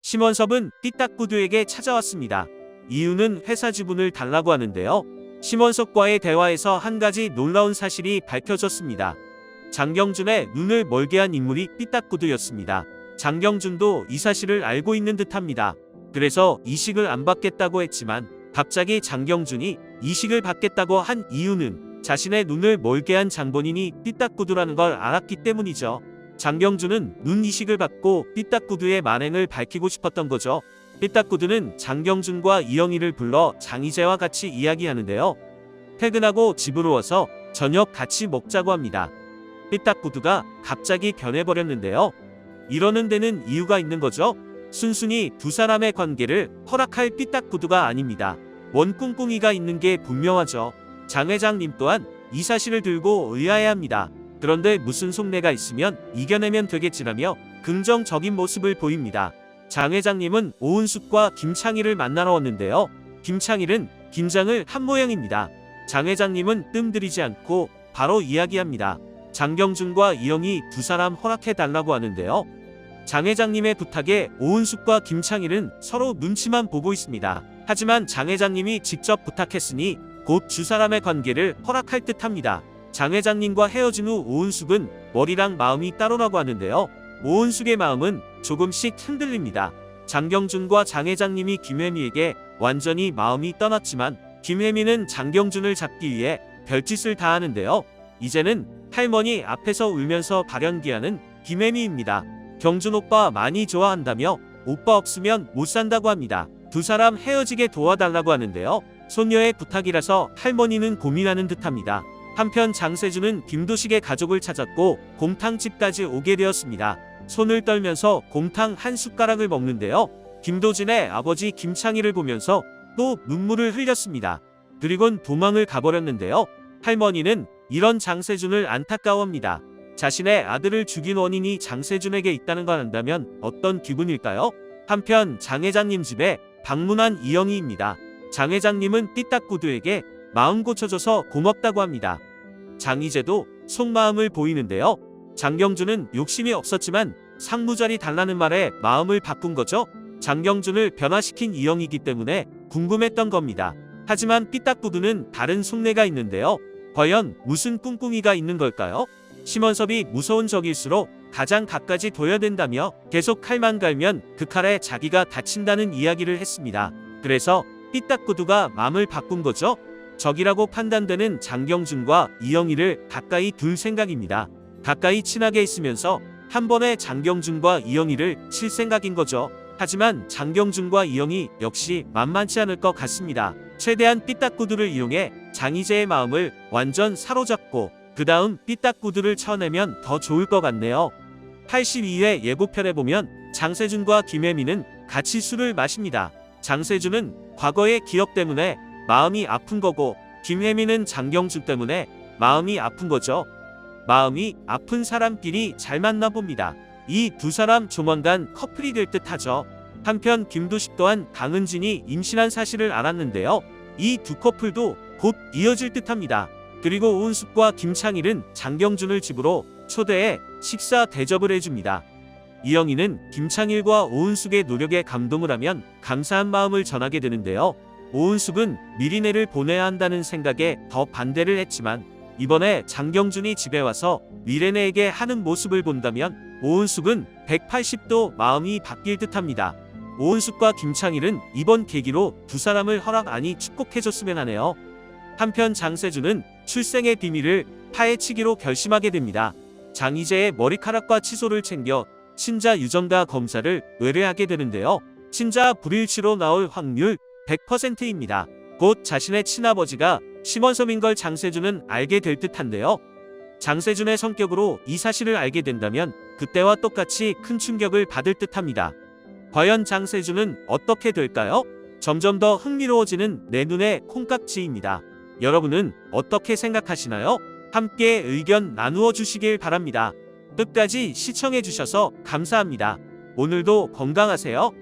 심원섭은 삐딱구두에게 찾아왔습니다. 이유는 회사 지분을 달라고 하는데요. 심원섭과의 대화에서 한 가지 놀라운 사실이 밝혀졌습니다. 장경준의 눈을 멀게 한 인물이 삐딱구두였습니다. 장경준도 이 사실을 알고 있는 듯합니다. 그래서 이식을 안 받겠다고 했지만 갑자기 장경준이 이식을 받겠다고 한 이유는 자신의 눈을 멀게 한 장본인이 삐딱구두라는 걸 알았기 때문이죠. 장경준은 눈 이식을 받고 삐딱구두의 만행을 밝히고 싶었던 거죠. 삐딱구두는 장경준과 이영희를 불러 장희재와 같이 이야기하는데요. 퇴근하고 집으로 와서 저녁 같이 먹자고 합니다. 삐딱구두가 갑자기 변해버렸는데요. 이러는 데는 이유가 있는 거죠. 순순히 두 사람의 관계를 허락할 삐딱구두가 아닙니다. 원꿍꿍이가 있는 게 분명하죠. 장 회장님 또한 이 사실을 들고 의아해합니다. 그런데 무슨 속내가 있으면 이겨내면 되겠지라며 긍정적인 모습을 보입니다. 장 회장님은 오은숙과 김창희를 만나러 왔는데요. 김창희는 긴장을 한 모양입니다. 장 회장님은 뜸들이지 않고 바로 이야기합니다. 장경준과 이영희 두 사람 허락해달라고 하는데요. 장 회장님의 부탁에 오은숙과 김창희는 서로 눈치만 보고 있습니다. 하지만 장 회장님이 직접 부탁했으니 곧 두 사람의 관계를 허락할 듯합니다. 장 회장님과 헤어진 후 오은숙은 머리랑 마음이 따로라고 하는데요. 오은숙의 마음은 조금씩 흔들립니다. 장경준과 장 회장님이 김혜미에게 완전히 마음이 떠났지만 김혜미는 장경준을 잡기 위해 별짓을 다 하는데요. 이제는 할머니 앞에서 울면서 발연기하는 김혜미입니다. 경준 오빠 많이 좋아한다며 오빠 없으면 못 산다고 합니다. 두 사람 헤어지게 도와달라고 하는데요. 손녀의 부탁이라서 할머니는 고민하는 듯합니다. 한편 장세준은 김도식의 가족을 찾았고 곰탕집까지 오게 되었습니다. 손을 떨면서 곰탕 한 숟가락을 먹는데요. 김도진의 아버지 김창희를 보면서 또 눈물을 흘렸습니다. 그리곤 도망을 가버렸는데요. 할머니는 이런 장세준을 안타까워합니다. 자신의 아들을 죽인 원인이 장세준에게 있다는 걸 안다면 어떤 기분일까요? 한편 장 회장님 집에 방문한 이영희입니다. 장 회장님은 삐딱구두에게 마음 고쳐줘서 고맙다고 합니다. 장희재도 속마음을 보이는데요. 장경준은 욕심이 없었지만 상무자리 달라는 말에 마음을 바꾼 거죠. 장경준을 변화시킨 이영희이기 때문에 궁금했던 겁니다. 하지만 삐딱구두는 다른 속내가 있는데요. 과연 무슨 꿍꿍이가 있는 걸까요? 심원섭이 무서운 적일수록 가장 가까이 둬야 된다며 계속 칼만 갈면 그 칼에 자기가 다친다는 이야기를 했습니다. 그래서 삐딱구두가 마음을 바꾼 거죠. 적이라고 판단되는 장경준과 이영희를 가까이 둘 생각입니다. 가까이 친하게 있으면서 한 번에 장경준과 이영희를 칠 생각인 거죠. 하지만 장경준과 이영희 역시 만만치 않을 것 같습니다. 최대한 삐딱구두를 이용해 장희재의 마음을 완전 사로잡고 그 다음 삐딱구두를 쳐내면 더 좋을 것 같네요. 82회 예고편에 보면 장세준과 김혜미는 같이 술을 마십니다. 장세준은 과거의 기억 때문에 마음이 아픈 거고 김혜미는 장경준 때문에 마음이 아픈 거죠. 마음이 아픈 사람끼리 잘 만나 봅니다. 이 두 사람 조만간 커플이 될 듯하죠. 한편 김도식 또한 강은진이 임신한 사실을 알았는데요. 이 두 커플도 곧 이어질 듯합니다. 그리고 오은숙과 김창일은 장경준을 집으로 초대해 식사 대접을 해줍니다. 이영희는 김창일과 오은숙의 노력에 감동을 하면 감사한 마음을 전하게 되는데요. 오은숙은 미리네를 보내야 한다는 생각에 더 반대를 했지만 이번에 장경준이 집에 와서 미래네에게 하는 모습을 본다면 오은숙은 180도 마음이 바뀔 듯합니다. 오은숙과 김창일은 이번 계기로 두 사람을 허락 아니 축복해줬으면 하네요. 한편 장세준은 출생의 비밀을 파헤치기로 결심하게 됩니다. 장희재의 머리카락과 치소를 챙겨 친자 유전자 검사를 의뢰하게 되는데요. 친자 불일치로 나올 확률 100%입니다. 곧 자신의 친아버지가 심원섭인 걸 장세준은 알게 될 듯한데요. 장세준의 성격으로 이 사실을 알게 된다면 그때와 똑같이 큰 충격을 받을 듯합니다. 과연 장세준은 어떻게 될까요? 점점 더 흥미로워지는 내 눈의 콩깍지입니다. 여러분은 어떻게 생각하시나요? 함께 의견 나누어 주시길 바랍니다. 끝까지 시청해 주셔서 감사합니다. 오늘도 건강하세요.